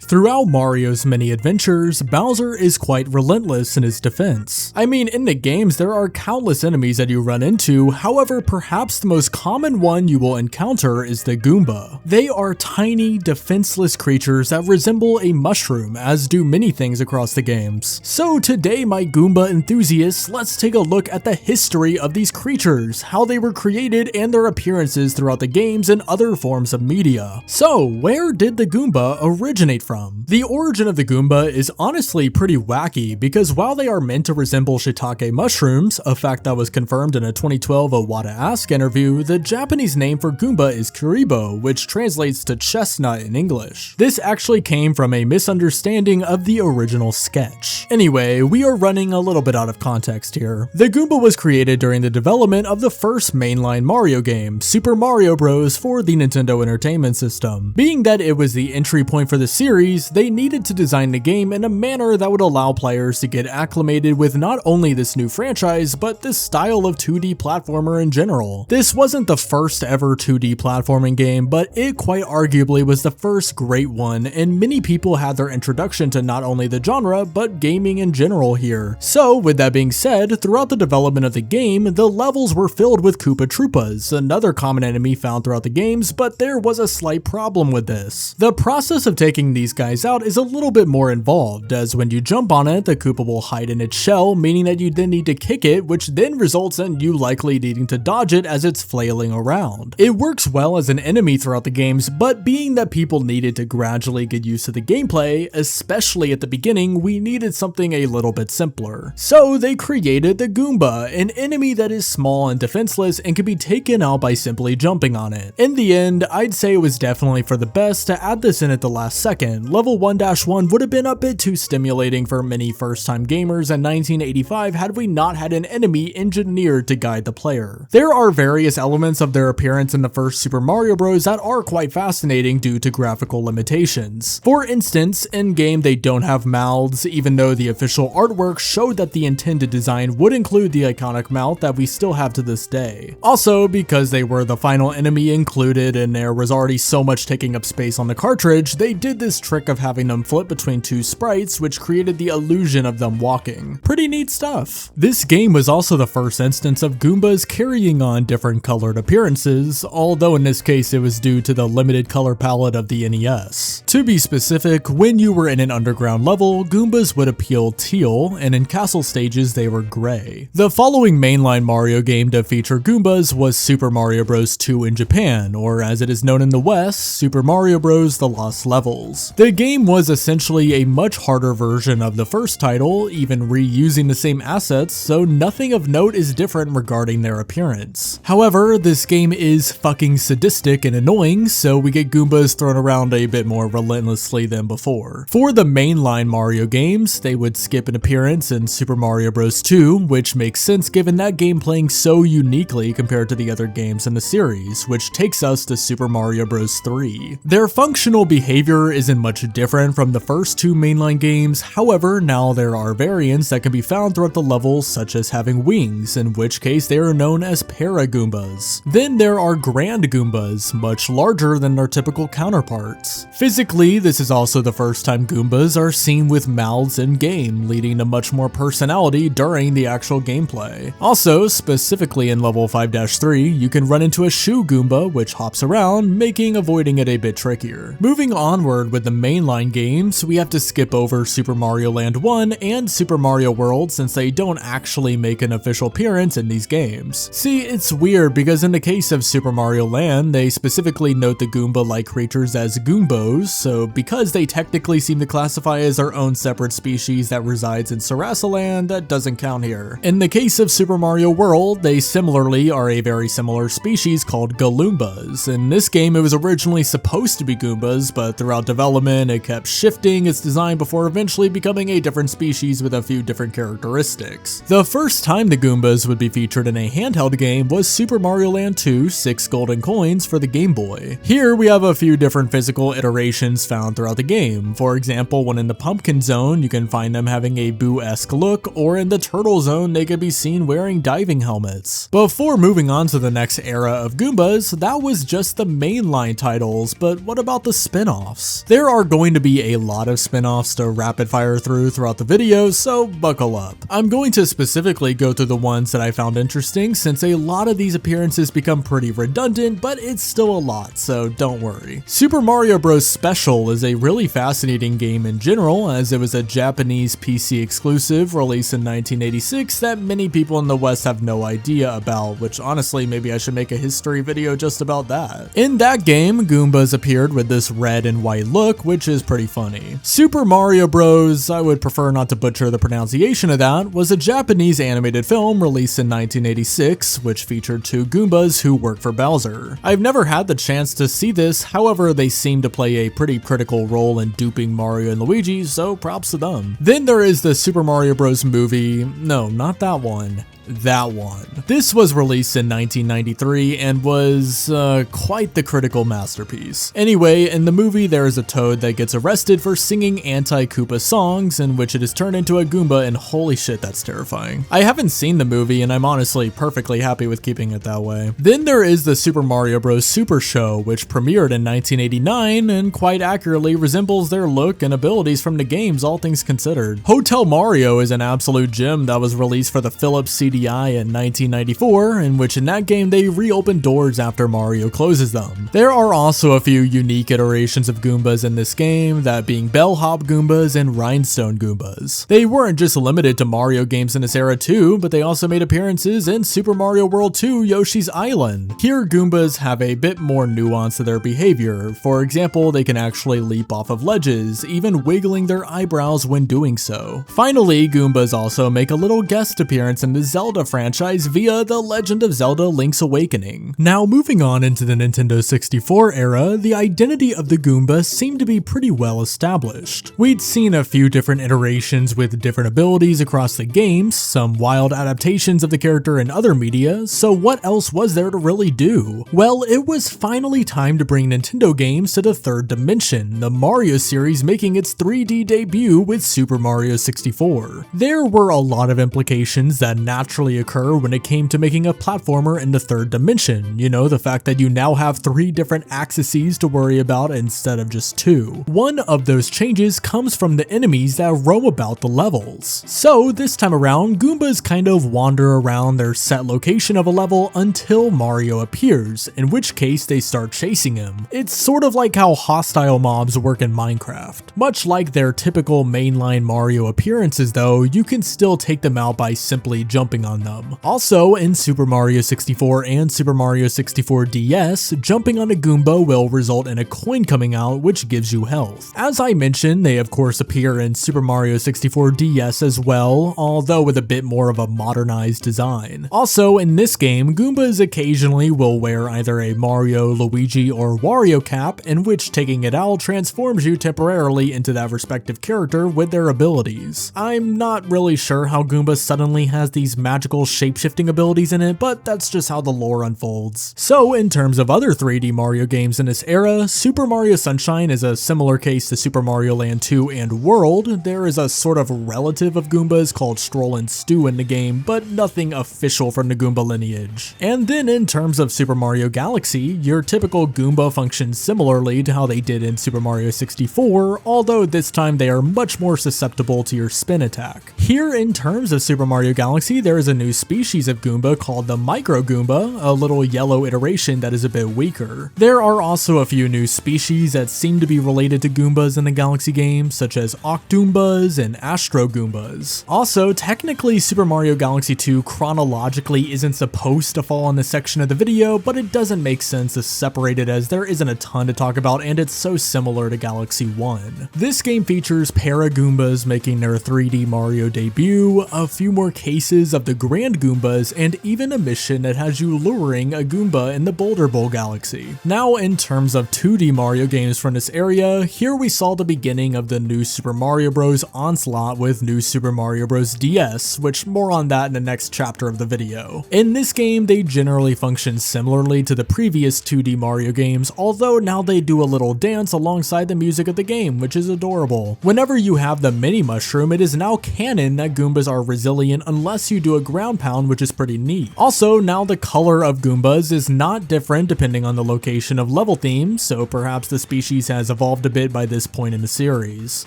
Throughout Mario's many adventures, Bowser is quite relentless in his defense. I mean, in the games there are countless enemies that you run into, however perhaps the most common one you will encounter is the Goomba. They are tiny, defenseless creatures that resemble a mushroom, as do many things across the games. So today, my Goomba enthusiasts, let's take a look at the history of these creatures, how they were created, and their appearances throughout the games and other forms of media. So, where did the Goomba originate from? The origin of the Goomba is honestly pretty wacky because while they are meant to resemble shiitake mushrooms, a fact that was confirmed in a 2012 Owada Ask interview, the Japanese name for Goomba is Kuribo, which translates to chestnut in English. This actually came from a misunderstanding of the original sketch. Anyway, we are running a little bit out of context here. The Goomba was created during the development of the first mainline Mario game, Super Mario Bros. For the Nintendo Entertainment System. Being that it was the entry point for the series, they needed to design the game in a manner that would allow players to get acclimated with not only this new franchise, but this style of 2D platformer in general. This wasn't the first ever 2D platforming game, but it quite arguably was the first great one, and many people had their introduction to not only the genre, but gaming in general here. So, with that being said, throughout the development of the game, the levels were filled with Koopa Troopas, another common enemy found throughout the games, but there was a slight problem with this. The process of taking these guys out is a little bit more involved, as when you jump on it, the Koopa will hide in its shell, meaning that you then need to kick it, which then results in you likely needing to dodge it as it's flailing around. It works well as an enemy throughout the games, but being that people needed to gradually get used to the gameplay, especially at the beginning, we needed something a little bit simpler. So they created the Goomba, an enemy that is small and defenseless and can be taken out by simply jumping on it. In the end, I'd say it was definitely for the best to add this in at the last second. Level 1-1 would have been a bit too stimulating for many first-time gamers in 1985 had we not had an enemy engineered to guide the player. There are various elements of their appearance in the first Super Mario Bros. That are quite fascinating due to graphical limitations. For instance, in-game they don't have mouths, even though the official artwork showed that the intended design would include the iconic mouth that we still have to this day. Also, because they were the final enemy included and there was already so much taking up space on the cartridge, they did this trick of having them flip between two sprites, which created the illusion of them walking. Pretty neat stuff. This game was also the first instance of Goombas carrying on different colored appearances, although in this case it was due to the limited color palette of the NES. To be specific, when you were in an underground level, Goombas would appear teal, and in castle stages they were gray. The following mainline Mario game to feature Goombas was Super Mario Bros. 2 in Japan, or as it is known in the West, Super Mario Bros. The Lost Levels. The game was essentially a much harder version of the first title, even reusing the same assets, so nothing of note is different regarding their appearance. However, this game is fucking sadistic and annoying, so we get Goombas thrown around a bit more relentlessly than before. For the mainline Mario games, they would skip an appearance in Super Mario Bros. 2, which makes sense given that game playing so uniquely compared to the other games in the series, which takes us to Super Mario Bros. 3. Their functional behavior isn't much different from the first two mainline games, however, now there are variants that can be found throughout the levels, such as having wings, in which case they are known as Para-Goombas. Then there are Grand Goombas, much larger than their typical counterparts. Physically, this is also the first time Goombas are seen with mouths in-game, leading to much more personality during the actual gameplay. Also, specifically in level 5-3, you can run into a Shoe Goomba, which hops around, making avoiding it a bit trickier. Moving onward with the mainline games, we have to skip over Super Mario Land 1 and Super Mario World since they don't actually make an official appearance in these games. See, it's weird because in the case of Super Mario Land, they specifically note the Goomba-like creatures as Goombos, so because they technically seem to classify as their own separate species that resides in Sarasaland, that doesn't count here. In the case of Super Mario World, they similarly are a very similar species called Galoombas. In this game, it was originally supposed to be Goombas, but throughout development, it kept shifting its design before eventually becoming a different species with a few different characteristics. The first time the Goombas would be featured in a handheld game was Super Mario Land 2 6 Golden Coins for the Game Boy. Here we have a few different physical iterations found throughout the game. For example, when in the Pumpkin Zone, you can find them having a Boo-esque look, or in the Turtle Zone, they could be seen wearing diving helmets. Before moving on to the next era of Goombas, that was just the mainline titles, but what about the spin-offs? There are are going to be a lot of spin-offs to rapid fire throughout the video, so buckle up. I'm going to specifically go through the ones that I found interesting, since a lot of these appearances become pretty redundant, but it's still a lot, so don't worry. Super Mario Bros. Special is a really fascinating game in general, as it was a Japanese PC exclusive released in 1986 that many people in the West have no idea about, which honestly maybe I should make a history video just about that. In that game, Goombas appeared with this red and white look, which is pretty funny. Super Mario Bros., I would prefer not to butcher the pronunciation of that, was a Japanese animated film released in 1986, which featured two Goombas who work for Bowser. I've never had the chance to see this, however they seem to play a pretty critical role in duping Mario and Luigi, so props to them. Then there is the Super Mario Bros. Movie, no, not that one. That one. This was released in 1993 and was quite the critical masterpiece. Anyway, in the movie there is a Toad that gets arrested for singing anti-Koopa songs, in which it is turned into a Goomba, and holy shit, that's terrifying. I haven't seen the movie and I'm honestly perfectly happy with keeping it that way. Then there is the Super Mario Bros. Super Show, which premiered in 1989 and quite accurately resembles their look and abilities from the games, all things considered. Hotel Mario is an absolute gem that was released for the Philips CDI in 1994, in which in that game they reopen doors after Mario closes them. There are also a few unique iterations of Goombas in this game, that being Bellhop Goombas and Rhinestone Goombas. They weren't just limited to Mario games in this era too, but they also made appearances in Super Mario World 2 Yoshi's Island. Here Goombas have a bit more nuance to their behavior. For example, they can actually leap off of ledges, even wiggling their eyebrows when doing so. Finally, Goombas also make a little guest appearance in the Zelda franchise via The Legend of Zelda Link's Awakening. Now moving on into the Nintendo 64 era, the identity of the Goomba seemed to be pretty well established. We'd seen a few different iterations with different abilities across the games, some wild adaptations of the character in other media, so what else was there to really do? Well, it was finally time to bring Nintendo games to the third dimension, the Mario series making its 3D debut with Super Mario 64. There were a lot of implications that naturally occur when it came to making a platformer in the third dimension. You know, the fact that you now have 3 different axes to worry about instead of just 2. One of those changes comes from the enemies that roam about the levels. So this time around, Goombas kind of wander around their set location of a level until Mario appears, in which case they start chasing him. It's sort of like how hostile mobs work in Minecraft. Much like their typical mainline Mario appearances though, you can still take them out by simply jumping on them. Also, in Super Mario 64 and Super Mario 64 DS, jumping on a Goomba will result in a coin coming out, which gives you health. As I mentioned, they of course appear in Super Mario 64 DS as well, although with a bit more of a modernized design. Also, in this game, Goombas occasionally will wear either a Mario, Luigi, or Wario cap, in which taking it out transforms you temporarily into that respective character with their abilities. I'm not really sure how Goomba suddenly has these magical shape-shifting abilities in it, but that's just how the lore unfolds. So in terms of other 3D Mario games in this era, Super Mario Sunshine is a similar case to Super Mario Land 2 and World. There is a sort of relative of Goombas called Stroll and Stew in the game, but nothing official from the Goomba lineage. And then in terms of Super Mario Galaxy, your typical Goomba functions similarly to how they did in Super Mario 64, although this time they are much more susceptible to your spin attack. Here in terms of Super Mario Galaxy, there is a new species of Goomba called the Micro Goomba, a little yellow iteration that is a bit weaker. There are also a few new species that seem to be related to Goombas in the Galaxy games, such as Octoombas and Astro Goombas. Also, technically Super Mario Galaxy 2 chronologically isn't supposed to fall in this section of the video, but it doesn't make sense to separate it as there isn't a ton to talk about and it's so similar to Galaxy 1. This game features Para Goombas making their 3D Mario debut, a few more cases of the Grand Goombas, and even a mission that has you luring a Goomba in the Boulder Bowl Galaxy. Now in terms of 2D Mario games from this area, here we saw the beginning of the New Super Mario Bros. Onslaught with New Super Mario Bros. DS, which more on that in the next chapter of the video. In this game, they generally function similarly to the previous 2D Mario games, although now they do a little dance alongside the music of the game, which is adorable. Whenever you have the mini mushroom, it is now canon that Goombas are resilient unless you do a ground pound, which is pretty neat. Also, now the color of Goombas is not different depending on the location of level themes, so perhaps the species has evolved a bit by this point in the series.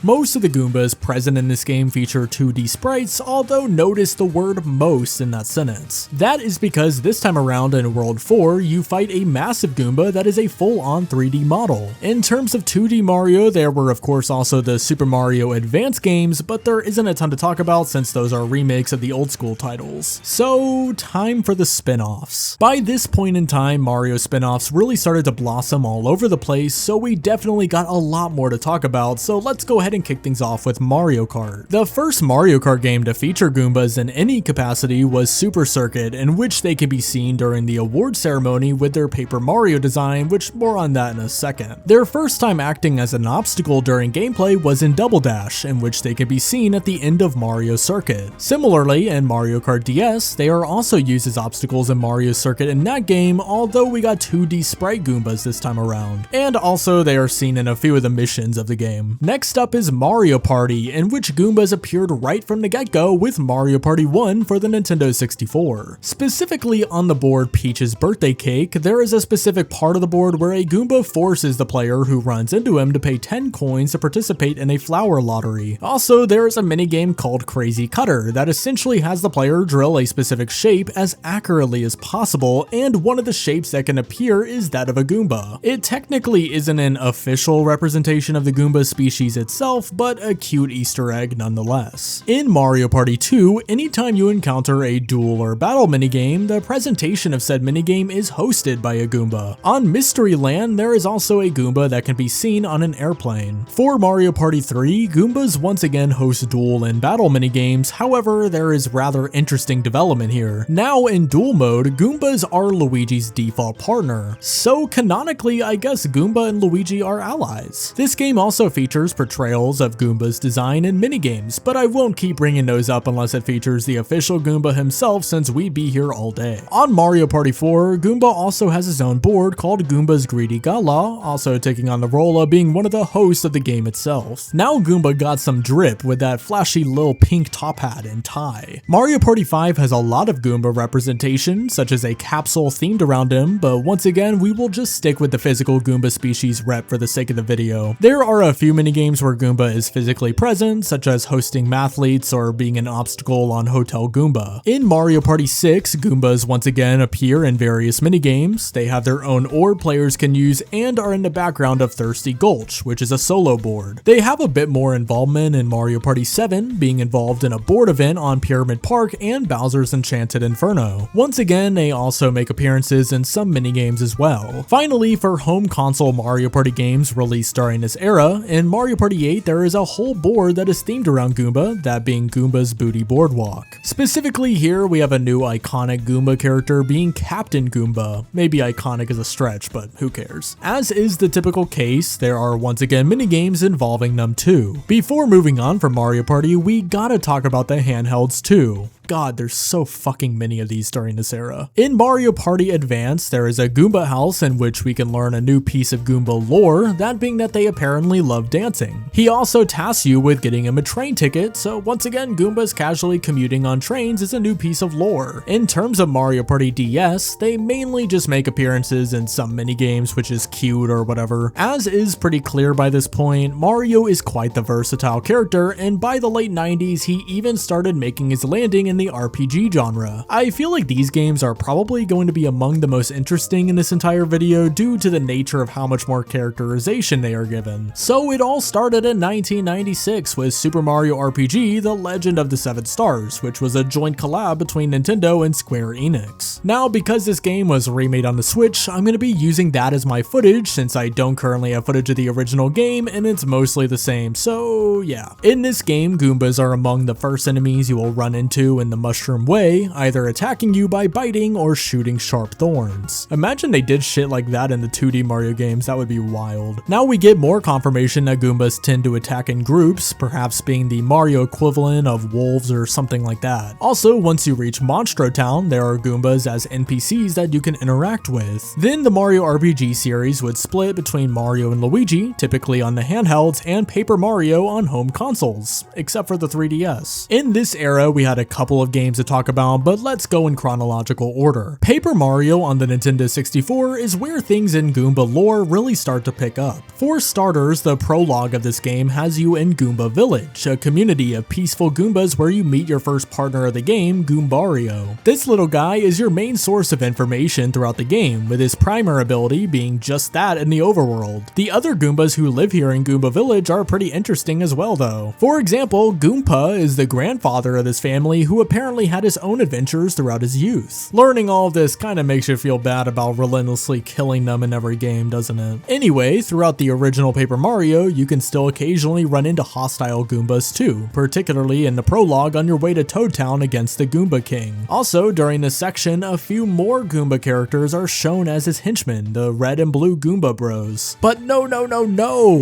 Most of the Goombas present in this game feature 2D sprites, although notice the word most in that sentence. That is because this time around in World 4, you fight a massive Goomba that is a full-on 3D model. In terms of 2D Mario, there were of course also the Super Mario Advance games, but there isn't a ton to talk about since those are remakes of the old school titles. So, time for the spin-offs. By this point in time, Mario spin-offs really started to blossom all over the place, so we definitely got a lot more to talk about, so let's go ahead and kick things off with Mario Kart. The first Mario Kart game to feature Goombas in any capacity was Super Circuit, in which they can be seen during the award ceremony with their Paper Mario design, which more on that in a second. Their first time acting as an obstacle during gameplay was in Double Dash, in which they can be seen at the end of Mario Circuit. Similarly, in Mario Kart DS, they are also used as obstacles in Mario Circuit in that game, although we got 2D sprite Goombas this time around. And also, they are seen in a few of the missions of the game. Next up is Mario Party, in which Goombas appeared right from the get-go with Mario Party 1 for the Nintendo 64. Specifically on the board Peach's Birthday Cake, there is a specific part of the board where a Goomba forces the player who runs into him to pay 10 coins to participate in a flower lottery. Also, there is a minigame called Crazy Cutter that essentially has the player drill a specific shape as accurately as possible, and one of the shapes that can appear is that of a Goomba. It technically isn't an official representation of the Goomba species itself, but a cute Easter egg nonetheless. In Mario Party 2, anytime you encounter a duel or battle minigame, the presentation of said minigame is hosted by a Goomba. On Mystery Land, there is also a Goomba that can be seen on an airplane. For Mario Party 3, Goombas once again host duel and battle minigames, however, there is rather interesting development here. Now in duel mode, Goombas are Luigi's default partner, so canonically I guess Goomba and Luigi are allies. This game also features portrayals of Goomba's design in minigames, but I won't keep bringing those up unless it features the official Goomba himself since we'd be here all day. On Mario Party 4, Goomba also has his own board called Goomba's Greedy Gala, also taking on the role of being one of the hosts of the game itself. Now Goomba got some drip with that flashy little pink top hat and tie. Mario Party 5 has a lot of Goomba representation, such as a capsule themed around him, but once again we will just stick with the physical Goomba species rep for the sake of the video. There are a few minigames where Goomba is physically present, such as hosting mathletes or being an obstacle on Hotel Goomba. In Mario Party 6, Goombas once again appear in various minigames. They have their own orb players can use and are in the background of Thirsty Gulch, which is a solo board. They have a bit more involvement in Mario Party 7, being involved in a board event on Pyramid Park and Bowser's Enchanted Inferno. Once again, they also make appearances in some minigames as well. Finally, for home console Mario Party games released during this era, in Mario Party 8 there is a whole board that is themed around Goomba, that being Goomba's Booty Boardwalk. Specifically here, we have a new iconic Goomba character being Captain Goomba. Maybe iconic is a stretch, but who cares. As is the typical case, there are once again minigames involving them too. Before moving on from Mario Party, we gotta talk about the handhelds too. God, there's so fucking many of these during this era. In Mario Party Advance, there is a Goomba house in which we can learn a new piece of Goomba lore, that being that they apparently love dancing. He also tasks you with getting him a train ticket, so once again Goombas casually commuting on trains is a new piece of lore. In terms of Mario Party DS, they mainly just make appearances in some minigames, which is cute or whatever. As is pretty clear by this point, Mario is quite the versatile character, and by the late 90s he even started making his landing in the RPG genre. I feel like these games are probably going to be among the most interesting in this entire video due to the nature of how much more characterization they are given. So it all started in 1996 with Super Mario RPG: The Legend of the Seven Stars, which was a joint collab between Nintendo and Square Enix. Now, because this game was remade on the Switch, I'm going to be using that as my footage since I don't currently have footage of the original game and it's mostly the same, so yeah. In this game, Goombas are among the first enemies you will run into in the Mushroom Way, either attacking you by biting or shooting sharp thorns. Imagine they did shit like that in the 2D Mario games, that would be wild. Now we get more confirmation that Goombas tend to attack in groups, perhaps being the Mario equivalent of wolves or something like that. Also, once you reach Monstro Town, there are Goombas as NPCs that you can interact with. Then the Mario RPG series would split between Mario and Luigi, typically on the handhelds, and Paper Mario on home consoles, except for the 3DS. In this era, we had a couple couple of games to talk about, but let's go in chronological order. Paper Mario on the Nintendo 64 is where things in Goomba lore really start to pick up. For starters, the prologue of this game has you in Goomba Village, a community of peaceful Goombas where you meet your first partner of the game, Goombario. This little guy is your main source of information throughout the game, with his primary ability being just that in the overworld. The other Goombas who live here in Goomba Village are pretty interesting as well though. For example, Goomba is the grandfather of this family who apparently had his own adventures throughout his youth. Learning all of this kinda makes you feel bad about relentlessly killing them in every game, doesn't it? Anyway, throughout the original Paper Mario, you can still occasionally run into hostile Goombas too, particularly in the prologue on your way to Toad Town against the Goomba King. Also, during this section, a few more Goomba characters are shown as his henchmen, the red and blue Goomba Bros. But no,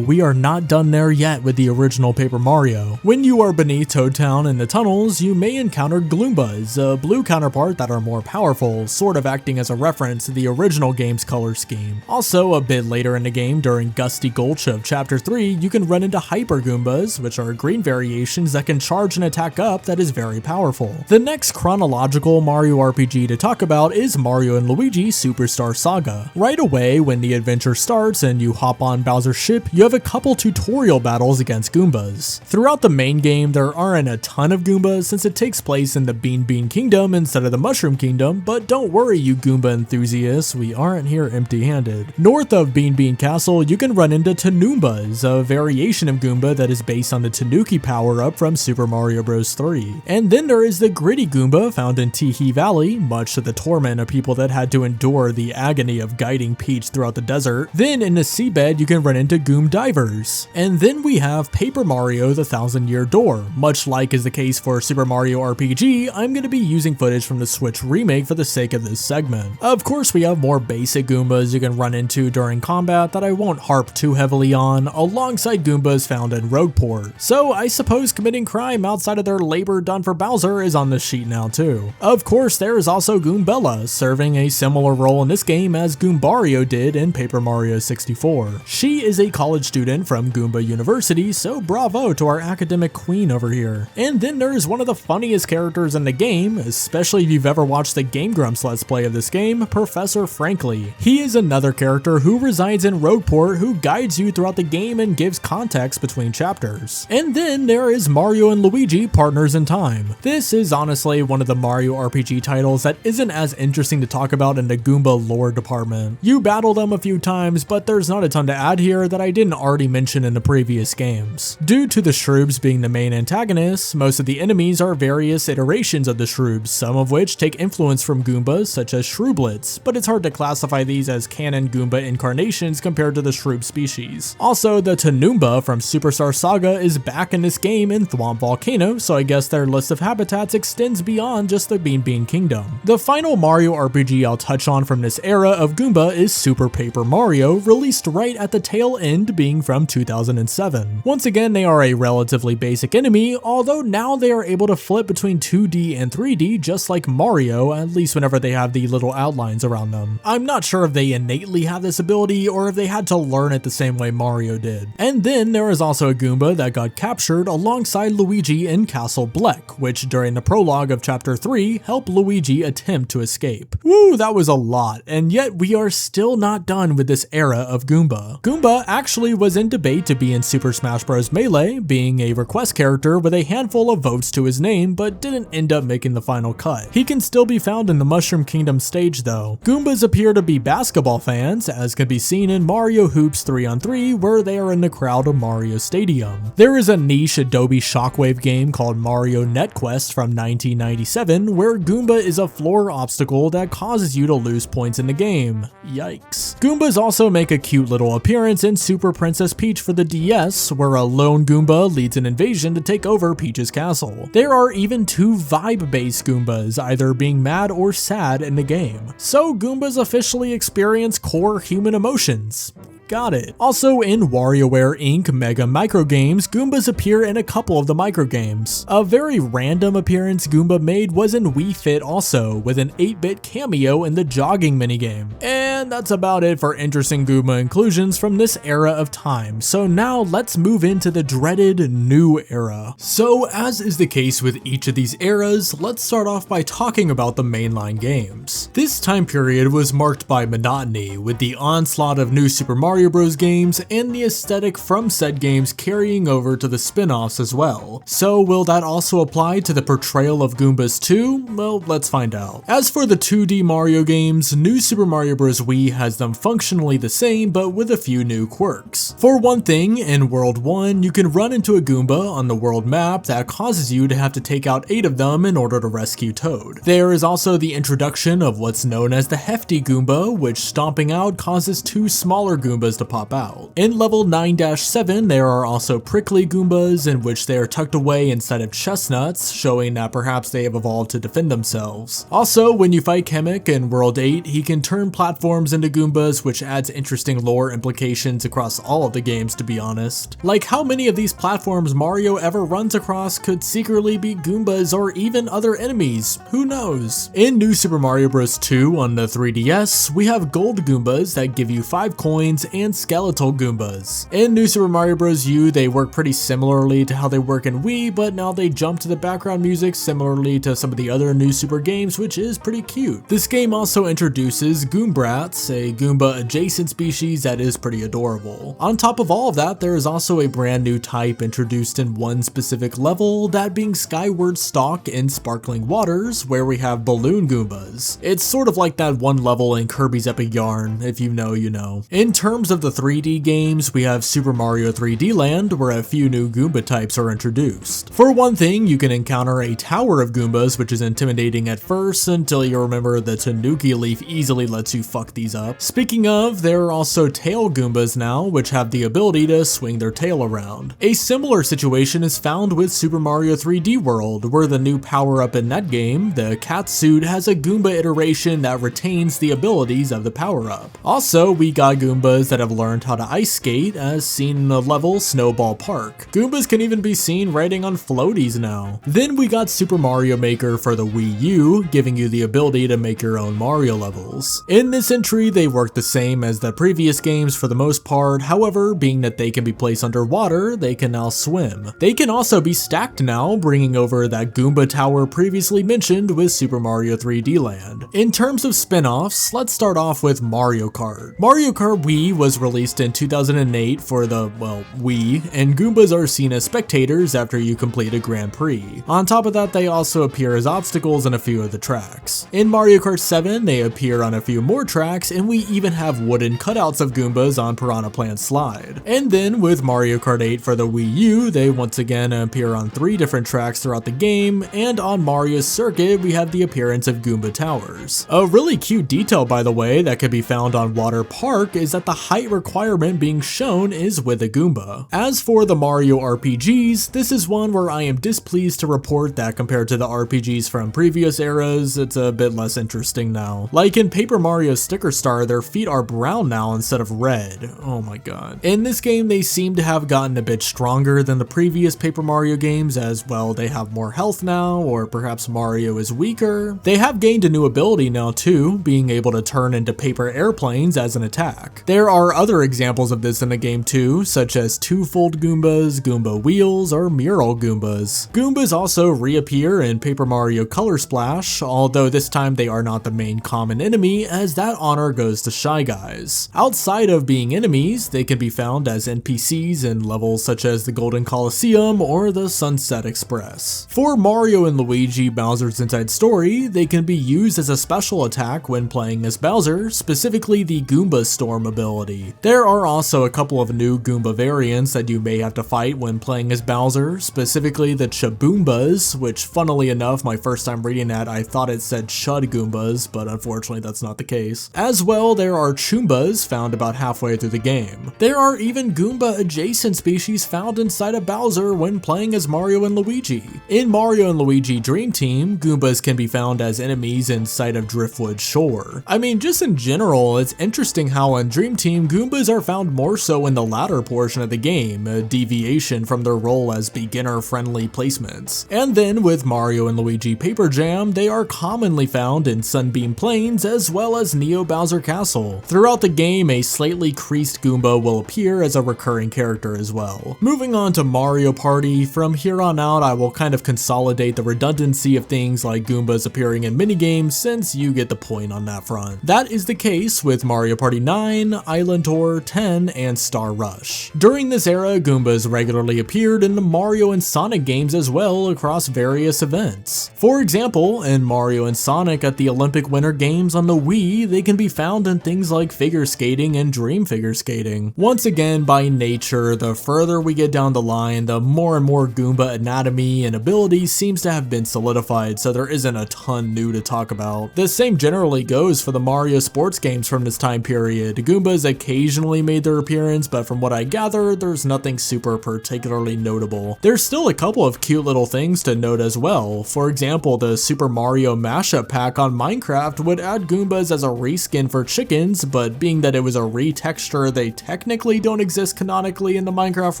we are not done there yet with the original Paper Mario. When you are beneath Toad Town in the tunnels, you may encounter Gloombas, a blue counterpart that are more powerful, sort of acting as a reference to the original game's color scheme. Also, a bit later in the game, during Gusty Gulch of Chapter 3, you can run into Hyper Goombas, which are green variations that can charge an attack up that is very powerful. The next chronological Mario RPG to talk about is Mario and Luigi Superstar Saga. Right away, when the adventure starts and you hop on Bowser's ship, you have a couple tutorial battles against Goombas. Throughout the main game, there aren't a ton of Goombas since it takes place in the Bean Kingdom instead of the Mushroom Kingdom, but don't worry you Goomba enthusiasts, we aren't here empty-handed. North of Bean Castle, you can run into Tanoombas, a variation of Goomba that is based on the Tanuki power-up from Super Mario Bros. 3. And then there is the Gritty Goomba found in Tee Valley, much to the torment of people that had to endure the agony of guiding Peach throughout the desert. Then in the seabed, you can run into Goom Divers. And then we have Paper Mario the Thousand Year Door. Much like is the case for Super Mario RPG, I'm going to be using footage from the Switch remake for the sake of this segment. Of course, we have more basic Goombas you can run into during combat that I won't harp too heavily on, alongside Goombas found in Rogueport. So I suppose committing crime outside of their labor done for Bowser is on the sheet now too. Of course, there is also Goombella, serving a similar role in this game as Goombario did in Paper Mario 64. She is a college student from Goomba University, so bravo to our academic queen over here. And then there's one of the funniest characters in the game, especially if you've ever watched the Game Grumps Let's Play of this game, Professor Frankly. He is another character who resides in Rogueport who guides you throughout the game and gives context between chapters. And then there is Mario and Luigi Partners in Time. This is honestly one of the Mario RPG titles that isn't as interesting to talk about in the Goomba lore department. You battle them a few times, but there's not a ton to add here that I didn't already mention in the previous games. Due to the Shroobs being the main antagonists, most of the enemies are various iterations of the Shroobs, some of which take influence from Goombas such as Shrooblets, but it's hard to classify these as canon Goomba incarnations compared to the Shroob species. Also, the Tanoomba from Superstar Saga is back in this game in Thwomp Volcano, so I guess their list of habitats extends beyond just the Bean Kingdom. The final Mario RPG I'll touch on from this era of Goomba is Super Paper Mario, released right at the tail end, being from 2007. Once again, they are a relatively basic enemy, although now they are able to flip between 2D and 3D just like Mario, at least whenever they have the little outlines around them. I'm not sure if they innately have this ability or if they had to learn it the same way Mario did. And then there is also a Goomba that got captured alongside Luigi in Castle Bleck, which during the prologue of Chapter 3 helped Luigi attempt to escape. Woo, that was a lot, and yet we are still not done with this era of Goomba. Goomba actually was in debate to be in Super Smash Bros. Melee, being a request character with a handful of votes to his name, but didn't end up making the final cut. He can still be found in the Mushroom Kingdom stage though. Goombas appear to be basketball fans, as can be seen in Mario Hoops 3-on-3, where they are in the crowd of Mario Stadium. There is a niche Adobe Shockwave game called Mario NetQuest from 1997, where Goomba is a floor obstacle that causes you to lose points in the game. Yikes. Goombas also make a cute little appearance in Super Princess Peach for the DS, where a lone Goomba leads an invasion to take over Peach's castle. There are even two vibe-based Goombas, either being mad or sad in the game. So Goombas officially experience core human emotions. Got it. Also in WarioWare Inc. Mega Micro Games, Goombas appear in a couple of the micro games. A very random appearance Goomba made was in Wii Fit also, with an 8-bit cameo in the jogging minigame. And that's about it for interesting Goomba inclusions from this era of time, so now let's move into the dreaded new era. So as is the case with each of these eras, let's start off by talking about the mainline games. This time period was marked by monotony, with the onslaught of new Super Mario Bros. Games and the aesthetic from said games carrying over to the spin-offs as well. So will that also apply to the portrayal of Goombas too? Well, let's find out. As for the 2D Mario games, new Super Mario Bros. Wii has them functionally the same but with a few new quirks. For one thing, in World 1, you can run into a Goomba on the world map that causes you to have to take out 8 of them in order to rescue Toad. There is also the introduction of what's known as the Hefty Goomba, which stomping out causes 2 smaller Goombas to pop out. In level 9-7, there are also prickly Goombas in which they are tucked away inside of chestnuts, showing that perhaps they have evolved to defend themselves. Also, when you fight Kamek in World 8, he can turn platforms into Goombas, which adds interesting lore implications across all of the games, to be honest. Like, how many of these platforms Mario ever runs across could secretly be Goombas or even other enemies? Who knows? In New Super Mario Bros. 2 on the 3DS, we have gold Goombas that give you 5 coins and skeletal Goombas. In New Super Mario Bros. U, they work pretty similarly to how they work in Wii, but now they jump to the background music similarly to some of the other New Super games, which is pretty cute. This game also introduces Goombrats, a Goomba adjacent species that is pretty adorable. On top of all of that, there is also a brand new type introduced in one specific level, that being Skyward Stalk in Sparkling Waters, where we have Balloon Goombas. It's sort of like that one level in Kirby's Epic Yarn, if you know, you know. In terms of the 3D games, we have Super Mario 3D Land, where a few new Goomba types are introduced. For one thing, you can encounter a tower of Goombas, which is intimidating at first until you remember the Tanuki leaf easily lets you fuck these up. Speaking of, there are also tail Goombas now, which have the ability to swing their tail around. A similar situation is found with Super Mario 3D World, where the new power-up in that game, the cat suit, has a Goomba iteration that retains the abilities of the power-up. Also, we got Goombas that have learned how to ice skate, as seen in the level Snowball Park. Goombas can even be seen riding on floaties now. Then we got Super Mario Maker for the Wii U, giving you the ability to make your own Mario levels. In this entry, they work the same as the previous games for the most part, however, being that they can be placed underwater, they can now swim. They can also be stacked now, bringing over that Goomba tower previously mentioned with Super Mario 3D Land. In terms of spin-offs, let's start off with Mario Kart. Mario Kart Wii was released in 2008 for the, well, Wii, and Goombas are seen as spectators after you complete a Grand Prix. On top of that, they also appear as obstacles in a few of the tracks. In Mario Kart 7, they appear on a few more tracks, and we even have wooden cutouts of Goombas on Piranha Plant Slide. And then with Mario Kart 8 for the Wii U, they once again appear on 3 different tracks throughout the game, and on Mario's circuit, we have the appearance of Goomba Towers. A really cute detail, by the way, that can be found on Water Park is that the height requirement being shown is with a Goomba. As for the Mario RPGs, this is one where I am displeased to report that compared to the RPGs from previous eras, it's a bit less interesting now. Like in Paper Mario Sticker Star, their feet are brown now instead of red. Oh my god. In this game, they seem to have gotten a bit stronger than the previous Paper Mario games, as well they have more health now, or perhaps Mario is weaker. They have gained a new ability now too, being able to turn into paper airplanes as an attack. There are other examples of this in the game too, such as two-fold Goombas, Goomba Wheels, or Mural Goombas. Goombas also reappear in Paper Mario Color Splash, although this time they are not the main common enemy, as that honor goes to Shy Guys. Outside of being enemies, they can be found as NPCs in levels such as the Golden Coliseum or the Sunset Express. For Mario and Luigi Bowser's Inside Story, they can be used as a special attack when playing as Bowser, specifically the Goomba Storm ability. There are also a couple of new Goomba variants that you may have to fight when playing as Bowser, specifically the Chaboombas, which funnily enough, my first time reading that, I thought it said Chud Goombas, but unfortunately that's not the case. As well, there are Choombas found about halfway through the game. There are even Goomba adjacent species found inside of Bowser when playing as Mario and Luigi. In Mario and Luigi Dream Team, Goombas can be found as enemies inside of Driftwood Shore. I mean, just in general, it's interesting how in Dream Team game, Goombas are found more so in the latter portion of the game, a deviation from their role as beginner-friendly placements. And then with Mario and Luigi Paper Jam, they are commonly found in Sunbeam Plains as well as Neo Bowser Castle. Throughout the game, a slightly creased Goomba will appear as a recurring character as well. Moving on to Mario Party, from here on out I will kind of consolidate the redundancy of things like Goombas appearing in minigames since you get the point on that front. That is the case with Mario Party 9, Island Tour, 10, and Star Rush. During this era, Goombas regularly appeared in the Mario and Sonic games as well across various events. For example, in Mario and Sonic at the Olympic Winter Games on the Wii, they can be found in things like figure skating and dream figure skating. Once again, by nature, the further we get down the line, the more and more Goomba anatomy and abilities seems to have been solidified, so there isn't a ton new to talk about. The same generally goes for the Mario sports games from this time period. Goombas occasionally made their appearance, but from what I gather, there's nothing super particularly notable. There's still a couple of cute little things to note as well. For example, the Super Mario mashup pack on Minecraft would add Goombas as a reskin for chickens, but being that it was a retexture, they technically don't exist canonically in the Minecraft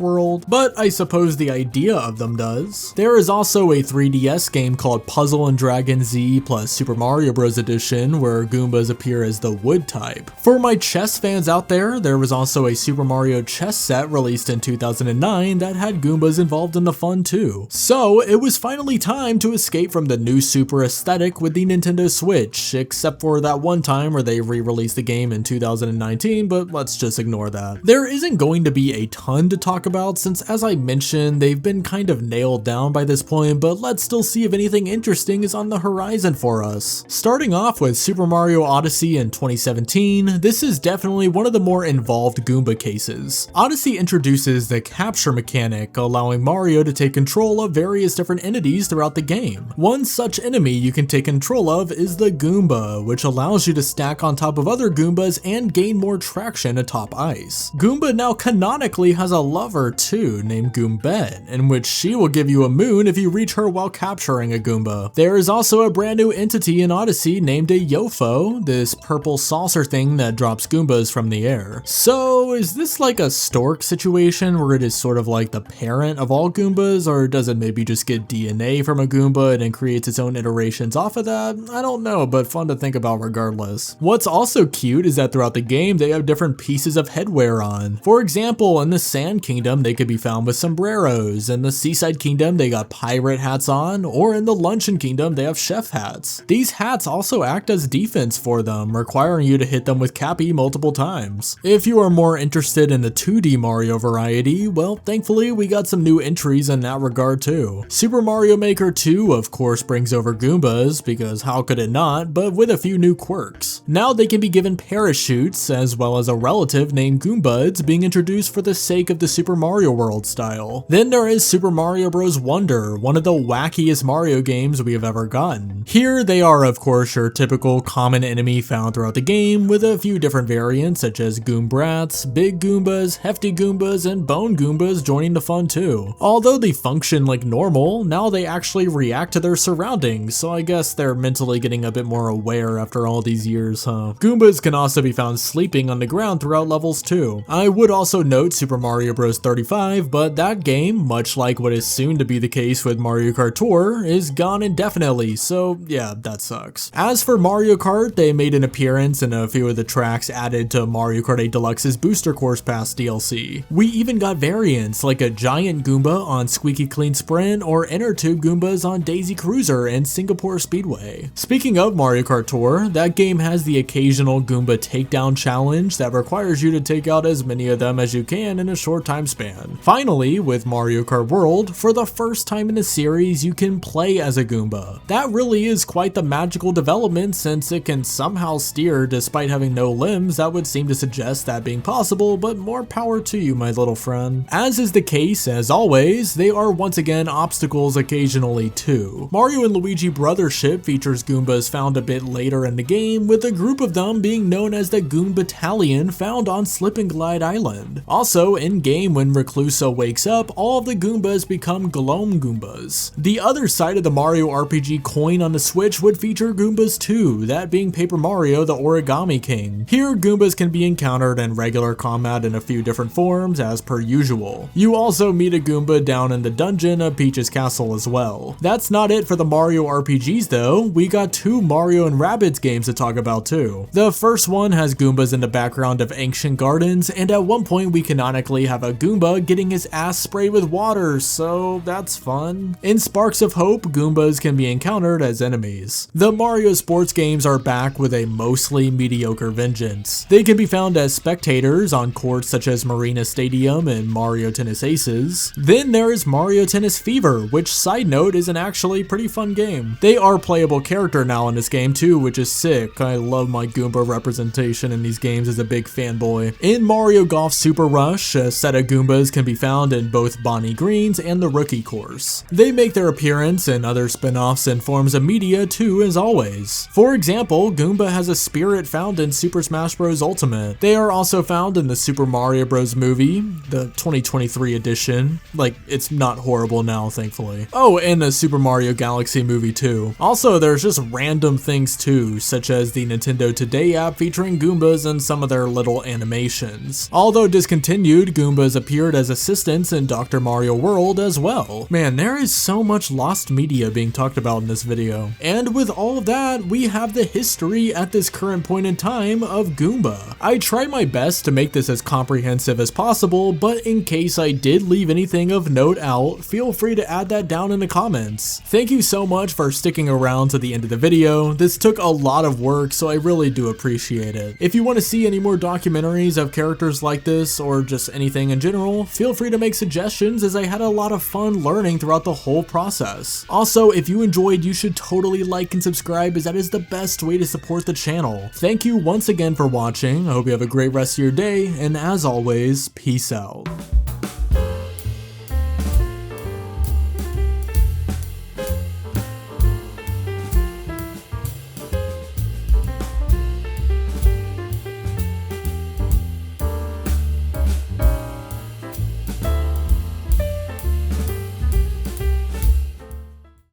world, but I suppose the idea of them does. There is also a 3DS game called Puzzle and Dragon Z plus Super Mario Bros. Edition where Goombas appear as the wood type. For my chess fans out there was also a Super Mario chess set released in 2009 that had Goombas involved in the fun too. So it was finally time to escape from the new Super aesthetic with the Nintendo Switch, except for that one time where they re-released the game in 2019, but let's just ignore that. There isn't going to be a ton to talk about since, as I mentioned, they've been kind of nailed down by this point, but let's still see if anything interesting is on the horizon for us. Starting off with Super Mario Odyssey in 2017, this is definitely one of the more involved Goomba cases. Odyssey introduces the capture mechanic, allowing Mario to take control of various different entities throughout the game. One such enemy you can take control of is the Goomba, which allows you to stack on top of other Goombas and gain more traction atop ice. Goomba now canonically has a lover too, named Goombette, in which she will give you a moon if you reach her while capturing a Goomba. There is also a brand new entity in Odyssey named a Yofo, this purple saucer thing that drops Goombas from the air. So is this like a stork situation where it is sort of like the parent of all Goombas, or does it maybe just get DNA from a Goomba and then creates its own iterations off of that? I don't know, but fun to think about regardless. What's also cute is that throughout the game they have different pieces of headwear on. For example, in the Sand Kingdom they could be found with sombreros, in the Seaside Kingdom they got pirate hats on, or in the Luncheon Kingdom they have chef hats. These hats also act as defense for them, requiring you to hit them with Cappy multiple times. If you are more interested in the 2D Mario variety, well, thankfully we got some new entries in that regard too. Super Mario Maker 2 of course brings over Goombas, because how could it not, but with a few new quirks. Now they can be given parachutes, as well as a relative named Goombuds being introduced for the sake of the Super Mario World style. Then there is Super Mario Bros. Wonder, one of the wackiest Mario games we have ever gotten. Here they are of course your typical common enemy found throughout the game, with a few different variants such as Goombrats, Big Goombas, Hefty Goombas, and Bone Goombas joining the fun too. Although they function like normal, now they actually react to their surroundings, so I guess they're mentally getting a bit more aware after all these years, huh? Goombas can also be found sleeping on the ground throughout levels too. I would also note Super Mario Bros. 35, but that game, much like what is soon to be the case with Mario Kart Tour, is gone indefinitely, so yeah, that sucks. As for Mario Kart, they made an appearance in a few of the tracks added to Mario Kart 8 Deluxe's Booster Course Pass DLC. We even got variants like a giant Goomba on Squeaky Clean Sprint or inner tube Goombas on Daisy Cruiser and Singapore Speedway. Speaking of Mario Kart Tour, that game has the occasional Goomba takedown challenge that requires you to take out as many of them as you can in a short time span. Finally, with Mario Kart World, for the first time in the series, you can play as a Goomba. That really is quite the magical development, since it can somehow steer despite having no limbs. That would seem to suggest that being possible, but more power to you, my little friend. As is the case, as always, they are once again obstacles occasionally too. Mario and Luigi Brothership features Goombas found a bit later in the game, with a group of them being known as the Goom Battalion found on Slip and Glide Island. Also, in-game when Recluso wakes up, all of the Goombas become Gloam Goombas. The other side of the Mario RPG coin on the Switch would feature Goombas too, that being Paper Mario the Origami King. Here, Goombas can be encountered in regular combat in a few different forms as per usual. You also meet a Goomba down in the dungeon of Peach's castle as well. That's not it for the Mario RPGs though, we got 2 Mario and Rabbids games to talk about too. The first one has Goombas in the background of ancient gardens, and at one point we canonically have a Goomba getting his ass sprayed with water, so that's fun. In Sparks of Hope, Goombas can be encountered as enemies. The Mario sports games are back with a mostly mediocre vengeance. They can be found as spectators on courts such as Marina Stadium and Mario Tennis Aces. Then there is Mario Tennis Fever, which, side note, is an actually pretty fun game. They are playable character now in this game too, which is sick. I love my Goomba representation in these games as a big fanboy. In Mario Golf Super Rush, a set of Goombas can be found in both Bonnie Green's and the Rookie course. They make their appearance in other spin-offs and forms of media too, as always. For example, Goomba has a spirit found in Super Smash Bros. Ultimate. They are also found in the Super Mario Bros. Movie, the 2023 edition. Like, it's not horrible now, thankfully. Oh, and the Super Mario Galaxy movie too. Also, there's just random things too, such as the Nintendo Today app featuring Goombas and some of their little animations. Although discontinued, Goombas appeared as assistants in Dr. Mario World as well. Man, there is so much lost media being talked about in this video. And with all of that, we have the history at this current point in time of Goomba. I tried my best to make this as comprehensive as possible, but in case I did leave anything of note out, feel free to add that down in the comments. Thank you so much for sticking around to the end of the video. This took a lot of work, so I really do appreciate it. If you want to see any more documentaries of characters like this, or just anything in general, feel free to make suggestions, as I had a lot of fun learning throughout the whole process. Also, if you enjoyed, you should totally like and subscribe, as that is the best way to support the channel. Thank you once again for watching. I hope you have a great rest of your day, and as always, peace out.